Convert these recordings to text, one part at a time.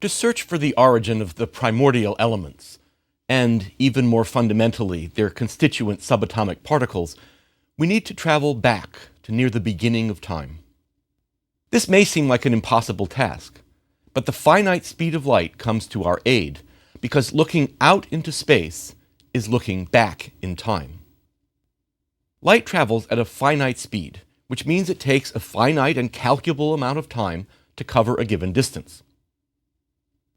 To search for the origin of the primordial elements, and even more fundamentally, their constituent subatomic particles, we need to travel back to near the beginning of time. This may seem like an impossible task, but the finite speed of light comes to our aid, because looking out into space is looking back in time. Light travels at a finite speed, which means it takes a finite and calculable amount of time to cover a given distance.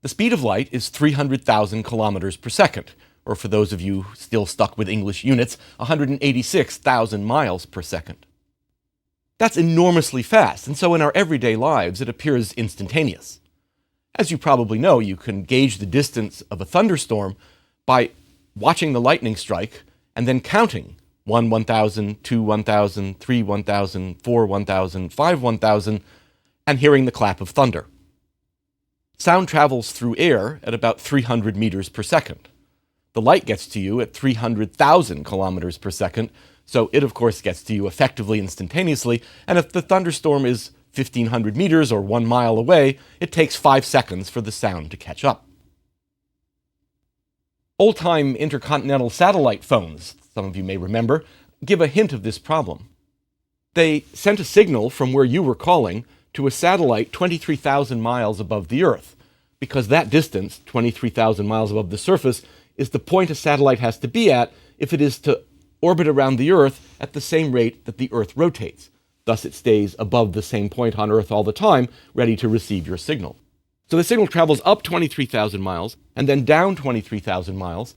The speed of light is 300,000 kilometers per second, or for those of you still stuck with English units, 186,000 miles per second. That's enormously fast, and so in our everyday lives it appears instantaneous. As you probably know, you can gauge the distance of a thunderstorm by watching the lightning strike and then counting 1, 1,000, 2, 1,000, 3, 1,000, 4, 1,000, 5, 1,000, and hearing the clap of thunder. Sound travels through air at about 300 meters per second. The light gets to you at 300,000 kilometers per second, so it of course gets to you effectively instantaneously, and if the thunderstorm is 1,500 meters or 1 mile away, it takes 5 seconds for the sound to catch up. Old-time intercontinental satellite phones, some of you may remember, give a hint of this problem. They sent a signal from where you were calling to a satellite 23,000 miles above the Earth, because that distance, 23,000 miles above the surface, is the point a satellite has to be at if it is to orbit around the Earth at the same rate that the Earth rotates. Thus it stays above the same point on Earth all the time, ready to receive your signal. So the signal travels up 23,000 miles, and then down 23,000 miles,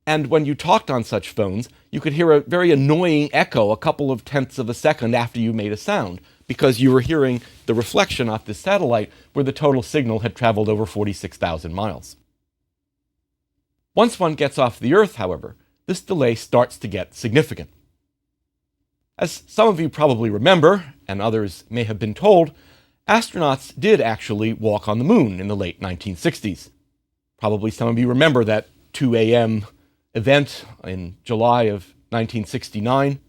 and when you talked on such phones, you could hear a very annoying echo a couple of tenths of a second after you made a sound, because you were hearing the reflection off this satellite where the total signal had traveled over 46,000 miles. Once one gets off the Earth, however, this delay starts to get significant. As some of you probably remember, and others may have been told, astronauts did actually walk on the moon in the late 1960s. Probably some of you remember that 2 a.m. event in July of 1969,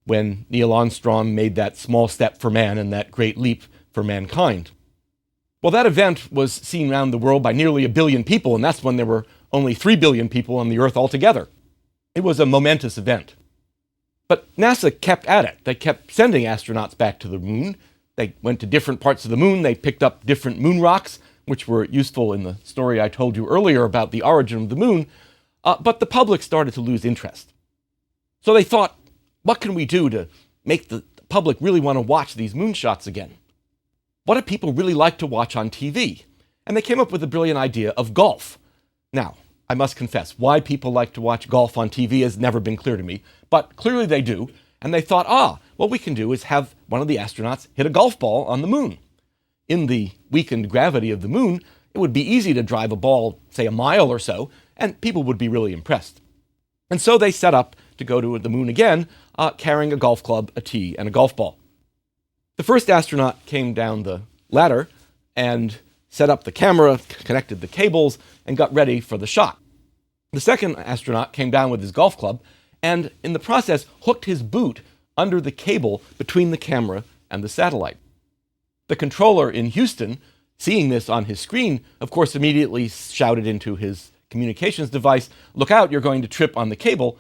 when Neil Armstrong made that small step for man and that great leap for mankind. Well, that event was seen around the world by nearly 1 billion people, and that's when there were only 3 billion people on the Earth altogether. It was a momentous event. But NASA kept at it. They kept sending astronauts back to the moon. They went to different parts of the moon. They picked up different moon rocks, which were useful in the story I told you earlier about the origin of the moon. But the public started to lose interest. So they thought, what can we do to make the public really want to watch these moonshots again? What do people really like to watch on TV? And they came up with the brilliant idea of golf. Now, I must confess, why people like to watch golf on TV has never been clear to me, but clearly they do, and they thought, what we can do is have one of the astronauts hit a golf ball on the moon. In the weakened gravity of the moon, it would be easy to drive a ball, say, a mile or so, and people would be really impressed. And so they set up to go to the moon again, carrying a golf club, a tee, and a golf ball. The first astronaut came down the ladder and set up the camera, connected the cables, and got ready for the shot. The second astronaut came down with his golf club and, in the process, hooked his boot under the cable between the camera and the satellite. The controller in Houston, seeing this on his screen, of course, immediately shouted into his communications device, "Look out, you're going to trip on the cable."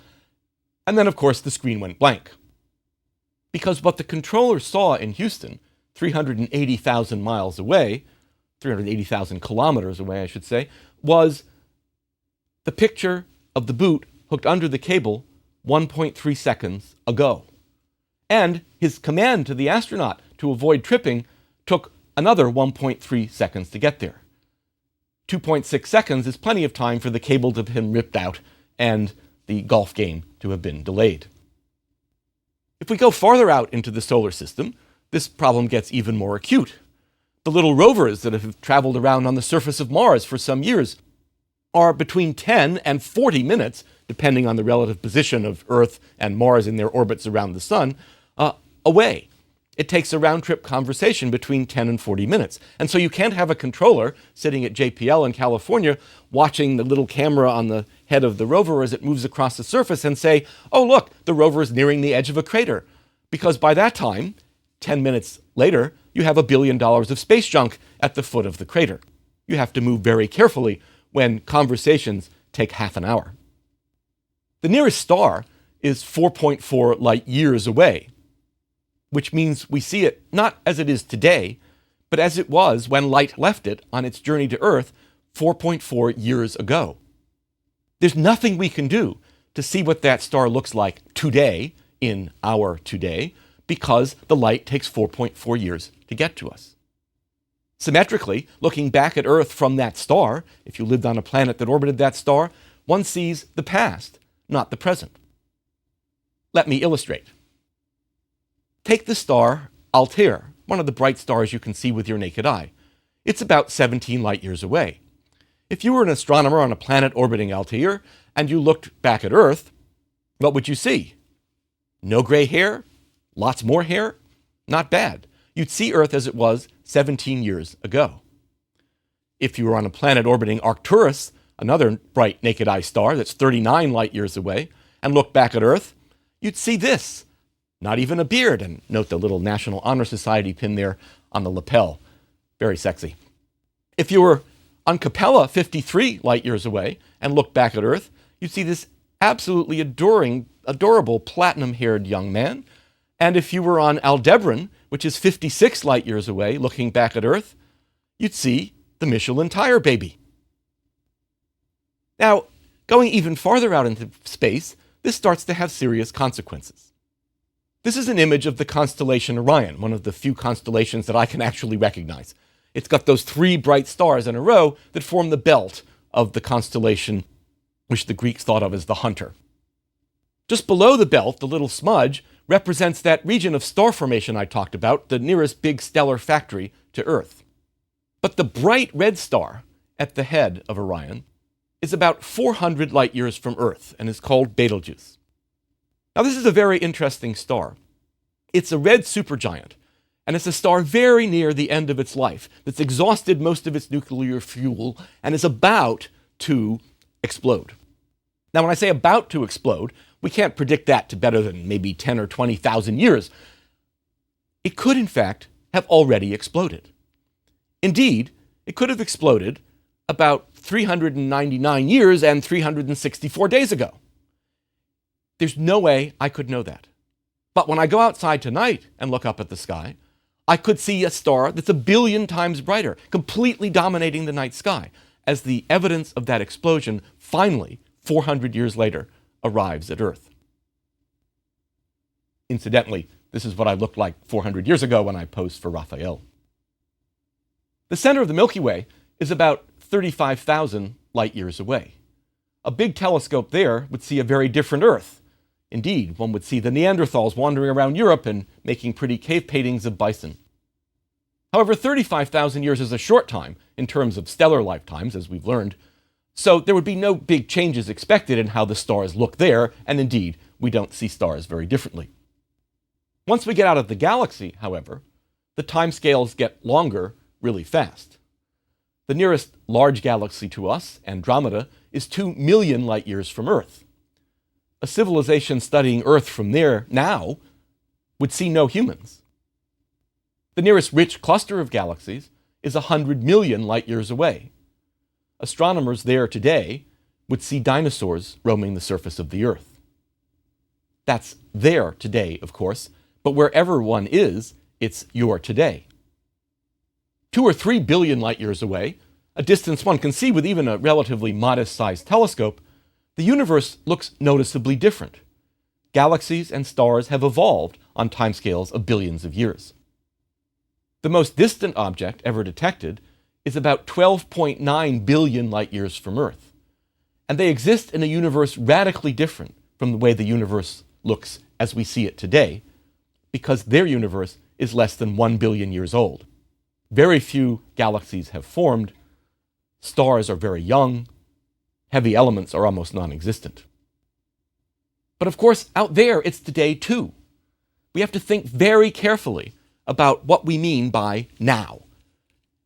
And then, of course, the screen went blank. Because what the controller saw in Houston, 380,000 miles away, 380,000 kilometers away, I should say, was the picture of the boot hooked under the cable 1.3 seconds ago. And his command to the astronaut to avoid tripping took another 1.3 seconds to get there. 2.6 seconds is plenty of time for the cable to have been ripped out and the golf game to have been delayed. If we go farther out into the solar system, this problem gets even more acute. The little rovers that have traveled around on the surface of Mars for some years are between 10 and 40 minutes, depending on the relative position of Earth and Mars in their orbits around the Sun, away. It takes a round-trip conversation between 10 and 40 minutes. And so you can't have a controller sitting at JPL in California watching the little camera on the head of the rover as it moves across the surface and say, "Oh, look, the rover is nearing the edge of a crater." Because by that time, 10 minutes later, you have $1 billion of space junk at the foot of the crater. You have to move very carefully when conversations take half an hour. The nearest star is 4.4 light years away, which means we see it not as it is today, but as it was when light left it on its journey to Earth 4.4 years ago. There's nothing we can do to see what that star looks like today, in our today, because the light takes 4.4 years to get to us. Symmetrically, looking back at Earth from that star, if you lived on a planet that orbited that star, one sees the past, not the present. Let me illustrate. Take the star Altair, one of the bright stars you can see with your naked eye. It's about 17 light years away. If you were an astronomer on a planet orbiting Altair and you looked back at Earth, what would you see? No gray hair? Lots more hair? Not bad. You'd see Earth as it was 17 years ago. If you were on a planet orbiting Arcturus, another bright naked eye star that's 39 light years away, and looked back at Earth, you'd see this. Not even a beard. And note the little National Honor Society pin there on the lapel. Very sexy. If you were on Capella 53 light years away and looked back at Earth, you'd see this absolutely adorable platinum-haired young man. And if you were on Aldebaran, which is 56 light years away, looking back at Earth, you'd see the Michelin tire baby. Now, going even farther out into space, this starts to have serious consequences. This is an image of the constellation Orion, one of the few constellations that I can actually recognize. It's got those three bright stars in a row that form the belt of the constellation which the Greeks thought of as the Hunter. Just below the belt, the little smudge represents that region of star formation I talked about, the nearest big stellar factory to Earth. But the bright red star at the head of Orion is about 400 light years from Earth and is called Betelgeuse. Now, this is a very interesting star. It's a red supergiant, and it's a star very near the end of its life that's exhausted most of its nuclear fuel and is about to explode. Now, when I say about to explode, we can't predict that to better than maybe 10 or 20,000 years. It could, in fact, have already exploded. Indeed, it could have exploded about 399 years and 364 days ago. There's no way I could know that. But when I go outside tonight and look up at the sky, I could see a star that's 1 billion times brighter, completely dominating the night sky, as the evidence of that explosion finally, 400 years later, arrives at Earth. Incidentally, this is what I looked like 400 years ago when I posed for Raphael. The center of the Milky Way is about 35,000 light years away. A big telescope there would see a very different Earth. Indeed, one would see the Neanderthals wandering around Europe and making pretty cave paintings of bison. However, 35,000 years is a short time in terms of stellar lifetimes, as we've learned, so there would be no big changes expected in how the stars look there, and indeed, we don't see stars very differently. Once we get out of the galaxy, however, the timescales get longer really fast. The nearest large galaxy to us, Andromeda, is 2 million light years from Earth. A civilization studying Earth from there now would see no humans. The nearest rich cluster of galaxies is 100 million light years away. Astronomers there today would see dinosaurs roaming the surface of the Earth. That's there today, of course, but wherever one is, it's your today. 2 or 3 billion light years away, a distance one can see with even a relatively modest-sized telescope, the universe looks noticeably different. Galaxies and stars have evolved on timescales of billions of years. The most distant object ever detected is about 12.9 billion light years from Earth, and they exist in a universe radically different from the way the universe looks as we see it today, because their universe is less than 1 billion years old. Very few galaxies have formed, stars are very young, heavy elements are almost non-existent. But of course, out there, it's today too. We have to think very carefully about what we mean by now.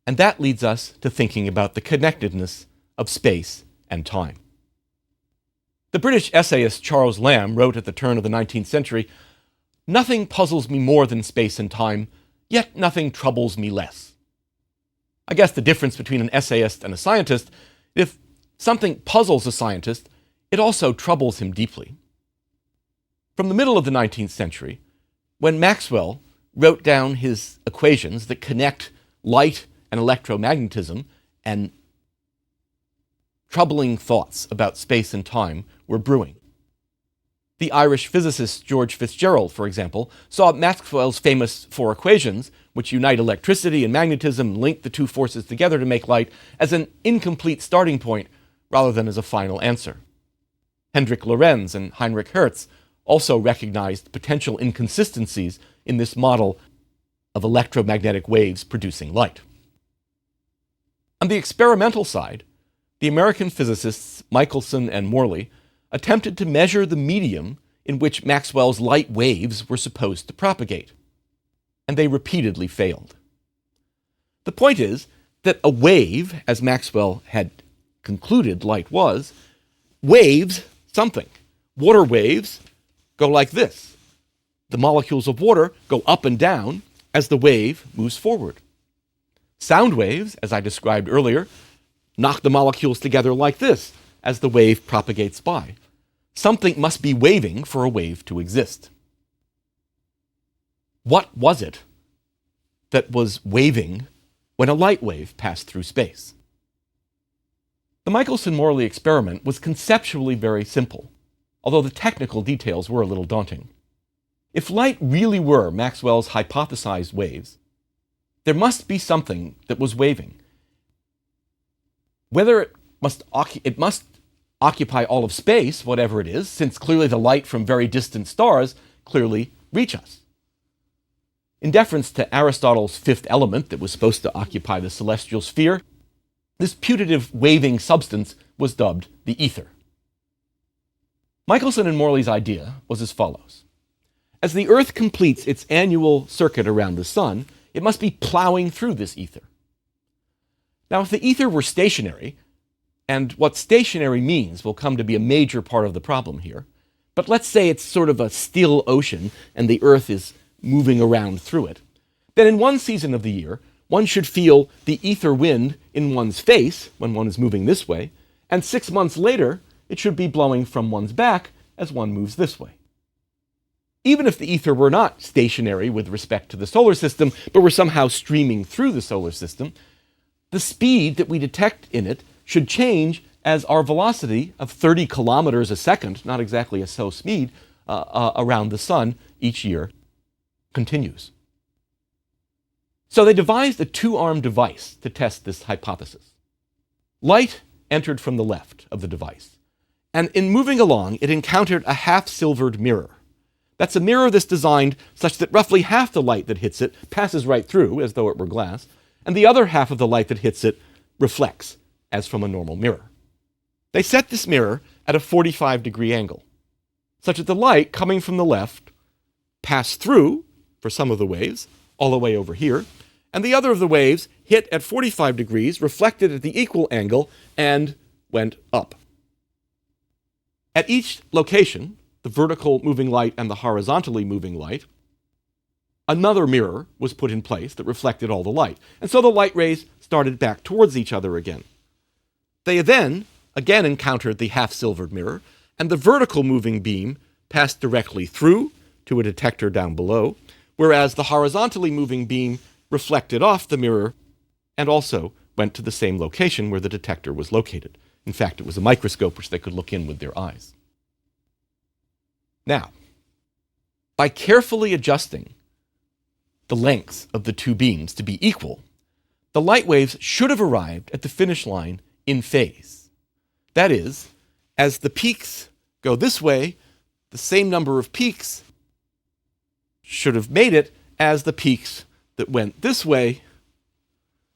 And that leads us to thinking about the connectedness of space and time. The British essayist Charles Lamb wrote at the turn of the 19th century, "Nothing puzzles me more than space and time, yet nothing troubles me less." I guess the difference between an essayist and a scientist, if something puzzles a scientist, it also troubles him deeply. From the middle of the 19th century, when Maxwell wrote down his equations that connect light and electromagnetism, and troubling thoughts about space and time were brewing. The Irish physicist George Fitzgerald, for example, saw Maxwell's famous four equations, which unite electricity and magnetism and link the two forces together to make light, as an incomplete starting point rather than as a final answer. Hendrik Lorentz and Heinrich Hertz also recognized potential inconsistencies in this model of electromagnetic waves producing light. On the experimental side, the American physicists Michelson and Morley attempted to measure the medium in which Maxwell's light waves were supposed to propagate, and they repeatedly failed. The point is that a wave, as Maxwell had concluded light was, waves something. Water waves go like this. The molecules of water go up and down as the wave moves forward. Sound waves, as I described earlier, knock the molecules together like this as the wave propagates by. Something must be waving for a wave to exist. What was it that was waving when a light wave passed through space? The Michelson-Morley experiment was conceptually very simple, although the technical details were a little daunting. If light really were Maxwell's hypothesized waves, there must be something that was waving. Whether it must occupy all of space, whatever it is, since clearly the light from very distant stars clearly reach us. In deference to Aristotle's fifth element that was supposed to occupy the celestial sphere, this putative waving substance was dubbed the ether. Michelson and Morley's idea was as follows. As the Earth completes its annual circuit around the sun, it must be plowing through this ether. Now, if the ether were stationary, and what stationary means will come to be a major part of the problem here, but let's say it's sort of a still ocean and the Earth is moving around through it, then in one season of the year, one should feel the ether wind in one's face when one is moving this way, and 6 months later, it should be blowing from one's back as one moves this way. Even if the ether were not stationary with respect to the solar system, but were somehow streaming through the solar system, the speed that we detect in it should change as our velocity of 30 kilometers a second, not exactly a slow speed, around the sun each year continues. So they devised a two-armed device to test this hypothesis. Light entered from the left of the device, and in moving along, it encountered a half-silvered mirror. That's a mirror that's designed such that roughly half the light that hits it passes right through, as though it were glass, and the other half of the light that hits it reflects, as from a normal mirror. They set this mirror at a 45-degree angle, such that the light coming from the left passed through, for some of the waves, all the way over here, and the other of the waves hit at 45 degrees, reflected at the equal angle, and went up. At each location, the vertical moving light and the horizontally moving light, another mirror was put in place that reflected all the light. And so the light rays started back towards each other again. They then again encountered the half-silvered mirror, and the vertical moving beam passed directly through to a detector down below, whereas the horizontally moving beam reflected off the mirror and also went to the same location where the detector was located. In fact, it was a microscope which they could look in with their eyes. Now, by carefully adjusting the lengths of the two beams to be equal, the light waves should have arrived at the finish line in phase. That is, as the peaks go this way, the same number of peaks should have made it as the peaks that went this way,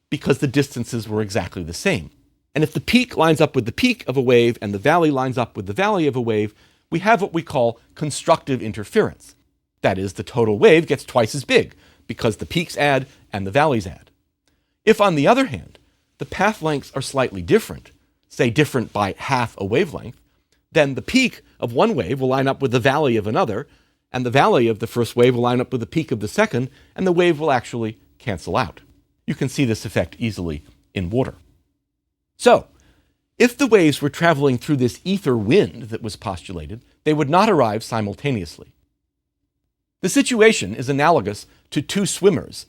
because the distances were exactly the same. And if the peak lines up with the peak of a wave and the valley lines up with the valley of a wave, we have what we call constructive interference. That is, the total wave gets twice as big because the peaks add and the valleys add. If, on the other hand, the path lengths are slightly different, say different by half a wavelength, then the peak of one wave will line up with the valley of another, and the valley of the first wave will line up with the peak of the second, and the wave will actually cancel out. You can see this effect easily in water. So, if the waves were traveling through this ether wind that was postulated, they would not arrive simultaneously. The situation is analogous to two swimmers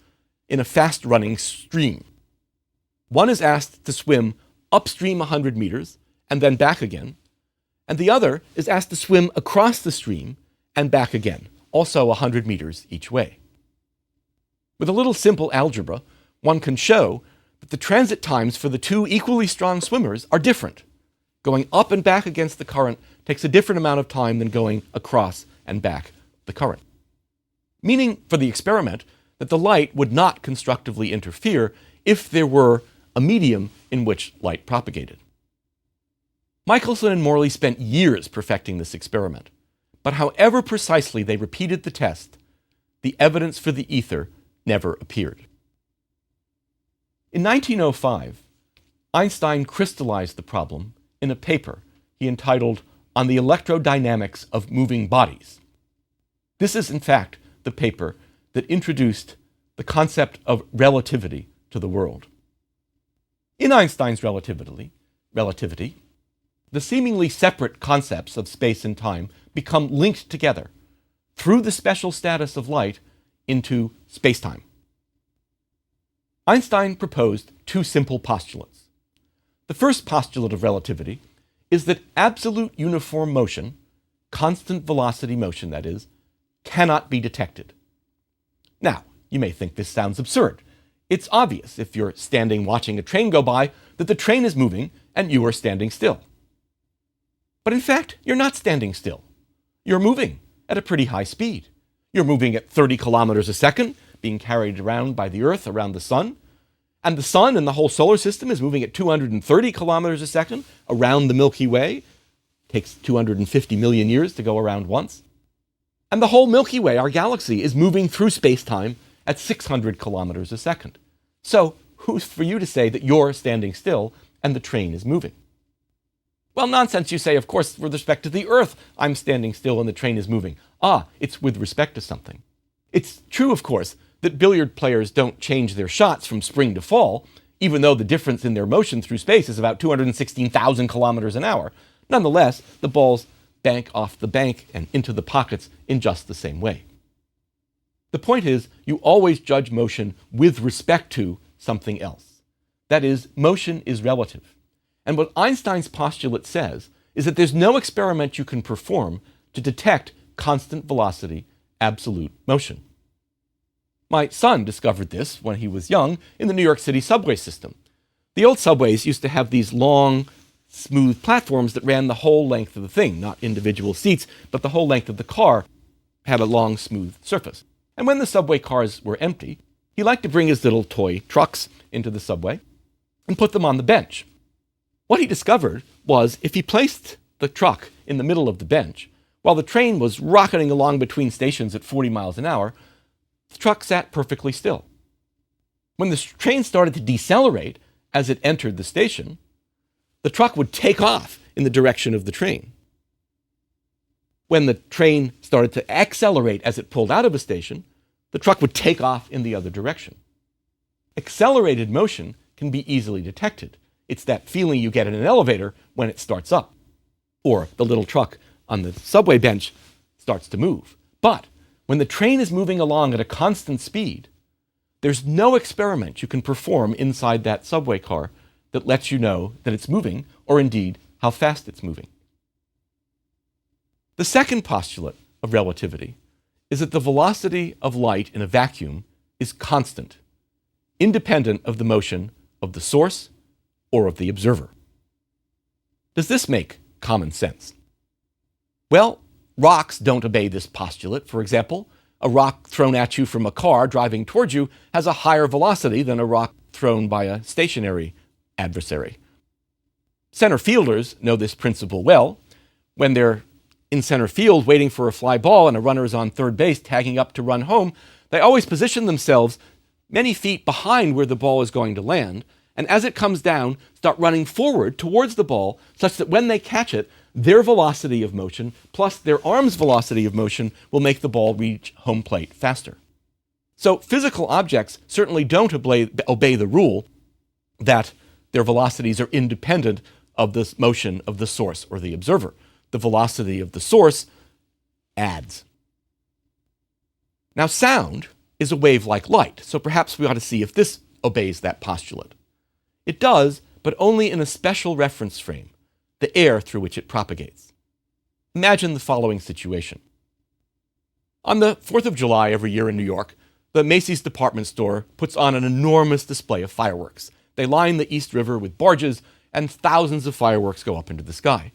in a fast-running stream. One is asked to swim upstream 100 meters and then back again, and the other is asked to swim across the stream and back again, also 100 meters each way. With a little simple algebra, one can show that the transit times for the two equally strong swimmers are different. Going up and back against the current takes a different amount of time than going across and back the current. Meaning, for the experiment, that the light would not constructively interfere if there were a medium in which light propagated. Michelson and Morley spent years perfecting this experiment, but however precisely they repeated the test, the evidence for the ether never appeared. In 1905, Einstein crystallized the problem in a paper he entitled On the Electrodynamics of Moving Bodies. This is, in fact, the paper that introduced the concept of relativity to the world. In Einstein's relativity, the seemingly separate concepts of space and time become linked together through the special status of light into spacetime. Einstein proposed two simple postulates. The first postulate of relativity is that absolute uniform motion, constant velocity motion that is, cannot be detected. Now, you may think this sounds absurd. It's obvious if you're standing watching a train go by that the train is moving and you are standing still. But in fact, you're not standing still. You're moving at a pretty high speed. You're moving at 30 kilometers a second, being carried around by the Earth around the sun. And the sun and the whole solar system is moving at 230 kilometers a second around the Milky Way. It takes 250 million years to go around once. And the whole Milky Way, our galaxy, is moving through space-time at 600 kilometers a second. So, who's for you to say that you're standing still and the train is moving? Well, nonsense, you say. Of course, with respect to the Earth, I'm standing still and the train is moving. It's with respect to something. It's true, of course, that billiard players don't change their shots from spring to fall, even though the difference in their motion through space is about 216,000 kilometers an hour. Nonetheless, the balls bank off the bank and into the pockets in just the same way. The point is, you always judge motion with respect to something else. That is, motion is relative. And what Einstein's postulate says is that there's no experiment you can perform to detect constant velocity, absolute motion. My son discovered this when he was young in the New York City subway system. The old subways used to have these long, smooth platforms that ran the whole length of the thing, not individual seats, but the whole length of the car had a long, smooth surface. And when the subway cars were empty, he liked to bring his little toy trucks into the subway and put them on the bench. What he discovered was if he placed the truck in the middle of the bench, while the train was rocketing along between stations at 40 miles an hour, the truck sat perfectly still. When the train started to decelerate as it entered the station, the truck would take off in the direction of the train. When the train started to accelerate as it pulled out of a station, the truck would take off in the other direction. Accelerated motion can be easily detected. It's that feeling you get in an elevator when it starts up, or the little truck on the subway bench starts to move. But when the train is moving along at a constant speed, there's no experiment you can perform inside that subway car that lets you know that it's moving, or indeed how fast it's moving. The second postulate of relativity is that the velocity of light in a vacuum is constant, independent of the motion of the source or of the observer. Does this make common sense? Well, rocks don't obey this postulate. For example, a rock thrown at you from a car driving towards you has a higher velocity than a rock thrown by a stationary adversary. Center fielders know this principle well. When they're in center field waiting for a fly ball and a runner is on third base tagging up to run home, they always position themselves many feet behind where the ball is going to land, and as it comes down, start running forward towards the ball such that when they catch it, their velocity of motion plus their arm's velocity of motion will make the ball reach home plate faster. So physical objects certainly don't obey the rule that their velocities are independent of the motion of the source or the observer. The velocity of the source adds. Now, sound is a wave like light, so perhaps we ought to see if this obeys that postulate. It does, but only in a special reference frame, the air through which it propagates. Imagine the following situation. On the 4th of July every year in New York, the Macy's department store puts on an enormous display of fireworks. They line the East River with barges, and thousands of fireworks go up into the sky.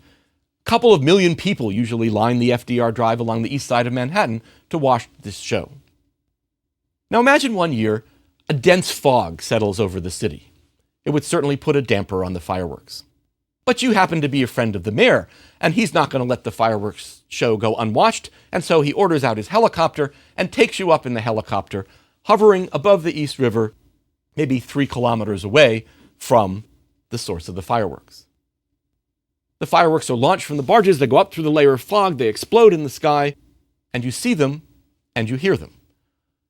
A couple of million people usually line the FDR Drive along the east side of Manhattan to watch this show. Now imagine one year a dense fog settles over the city. It would certainly put a damper on the fireworks. But you happen to be a friend of the mayor, and he's not going to let the fireworks show go unwatched, and so he orders out his helicopter and takes you up in the helicopter, hovering above the East River, maybe 3 kilometers away from the source of the fireworks. The fireworks are launched from the barges, they go up through the layer of fog, they explode in the sky, and you see them and you hear them.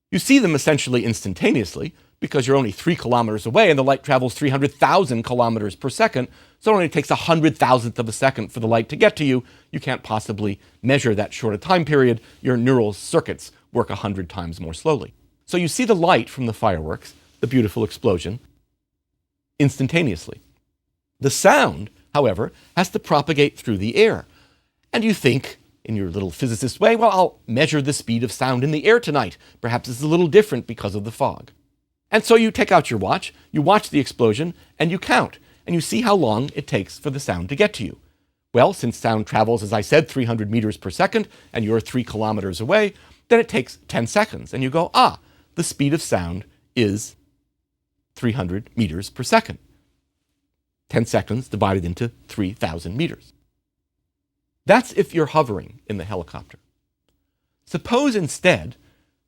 You see them essentially instantaneously because you're only 3 kilometers away and the light travels 300,000 kilometers per second, so it only takes 100,000th of a second for the light to get to you. You can't possibly measure that short a time period. Your neural circuits work 100 times more slowly. So you see the light from the fireworks, the beautiful explosion, instantaneously. The sound, however, has to propagate through the air. And you think, in your little physicist way, well, I'll measure the speed of sound in the air tonight. Perhaps it's a little different because of the fog. And so you take out your watch, you watch the explosion, and you count, and you see how long it takes for the sound to get to you. Well, since sound travels, as I said, 300 meters per second, and you're 3 kilometers away, then it takes 10 seconds. And you go, the speed of sound is 300 meters per second. 10 seconds divided into 3,000 meters. That's if you're hovering in the helicopter. Suppose instead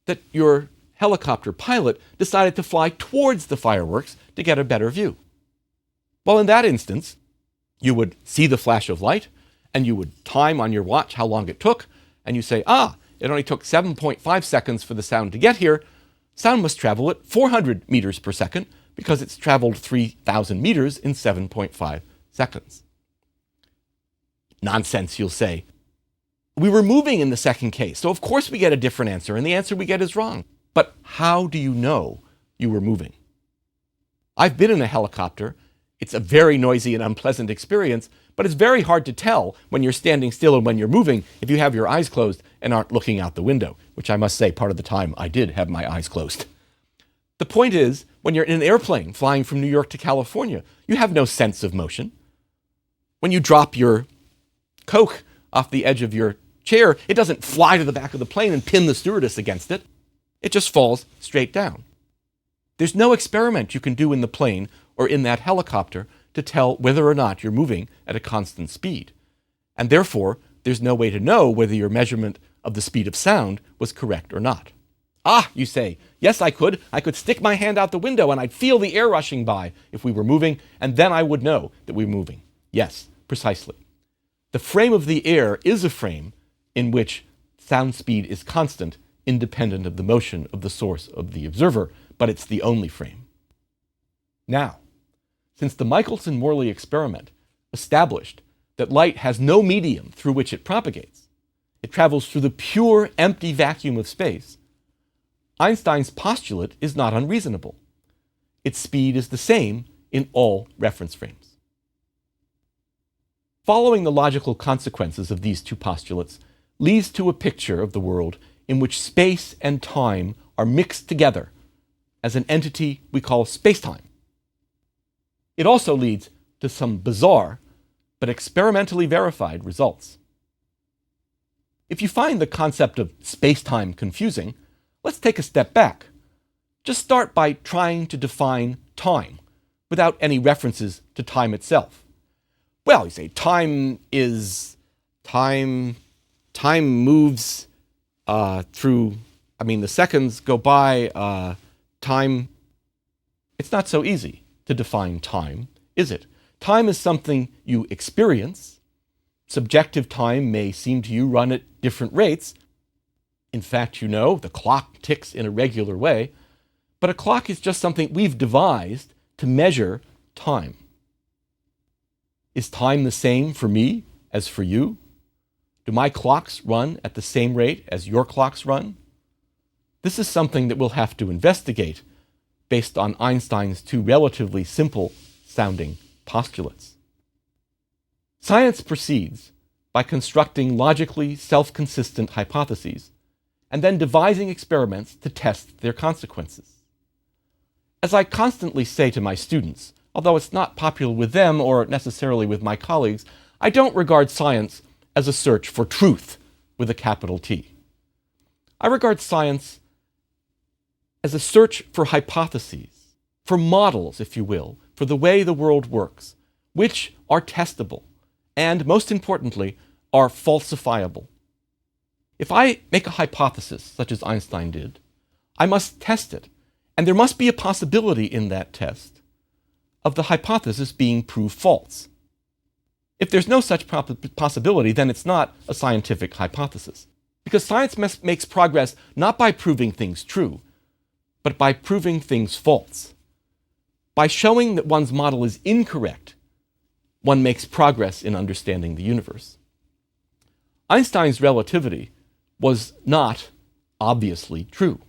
that your helicopter pilot decided to fly towards the fireworks to get a better view. Well, in that instance, you would see the flash of light, and you would time on your watch how long it took, and you say, it only took 7.5 seconds for the sound to get here. Sound must travel at 400 meters per second because it's traveled 3,000 meters in 7.5 seconds. Nonsense, you'll say. We were moving in the second case, so of course we get a different answer, and the answer we get is wrong. But how do you know you were moving? I've been in a helicopter. It's a very noisy and unpleasant experience, but it's very hard to tell when you're standing still and when you're moving if you have your eyes closed and aren't looking out the window, which I must say part of the time I did have my eyes closed. The point is, when you're in an airplane flying from New York to California, you have no sense of motion. When you drop your Coke off the edge of your chair, it doesn't fly to the back of the plane and pin the stewardess against it. It just falls straight down. There's no experiment you can do in the plane or in that helicopter to tell whether or not you're moving at a constant speed. And therefore, there's no way to know whether your measurement of the speed of sound was correct or not. You say, yes, I could. I could stick my hand out the window and I'd feel the air rushing by if we were moving, and then I would know that we were moving. Yes, precisely. The frame of the air is a frame in which sound speed is constant, independent of the motion of the source of the observer, but it's the only frame. Now, since the Michelson-Morley experiment established that light has no medium through which it propagates, it travels through the pure empty vacuum of space, Einstein's postulate is not unreasonable. Its speed is the same in all reference frames. Following the logical consequences of these two postulates leads to a picture of the world in which space and time are mixed together as an entity we call spacetime. It also leads to some bizarre but experimentally verified results. If you find the concept of spacetime confusing, let's take a step back. Just start by trying to define time without any references to time itself. Well, you say time moves through, the seconds go by, time. It's not so easy to define time, is it? Time is something you experience. Subjective time may seem to you run at different rates. In fact, you know, the clock ticks in a regular way, but a clock is just something we've devised to measure time. Is time the same for me as for you? Do my clocks run at the same rate as your clocks run? This is something that we'll have to investigate based on Einstein's two relatively simple sounding postulates. Science proceeds by constructing logically self-consistent hypotheses and then devising experiments to test their consequences. As I constantly say to my students, although it's not popular with them or necessarily with my colleagues, I don't regard science as a search for truth with a capital T. I regard science as a search for hypotheses, for models, if you will, for the way the world works, which are testable and, most importantly, are falsifiable. If I make a hypothesis, such as Einstein did, I must test it, and there must be a possibility in that test of the hypothesis being proved false. If there's no such possibility, then it's not a scientific hypothesis. Because science makes progress not by proving things true, but by proving things false. By showing that one's model is incorrect, one makes progress in understanding the universe. Einstein's relativity was not obviously true.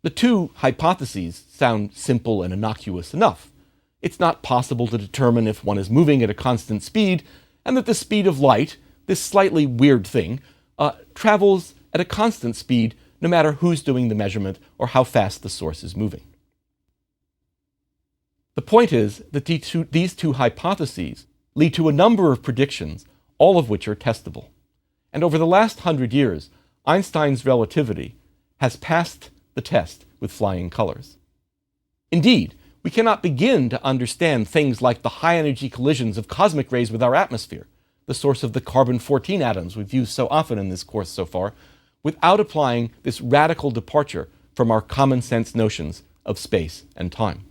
The two hypotheses sound simple and innocuous enough. It's not possible to determine if one is moving at a constant speed, and that the speed of light, this slightly weird thing, travels at a constant speed no matter who's doing the measurement or how fast the source is moving. The point is that these two hypotheses lead to a number of predictions, all of which are testable. And over the last 100 years, Einstein's relativity has passed the test with flying colors. Indeed, we cannot begin to understand things like the high-energy collisions of cosmic rays with our atmosphere, the source of the carbon-14 atoms we've used so often in this course so far, without applying this radical departure from our common-sense notions of space and time.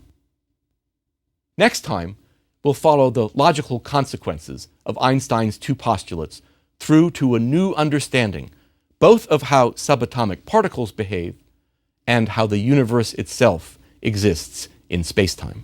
Next time, we'll follow the logical consequences of Einstein's two postulates through to a new understanding, both of how subatomic particles behave and how the universe itself exists in spacetime.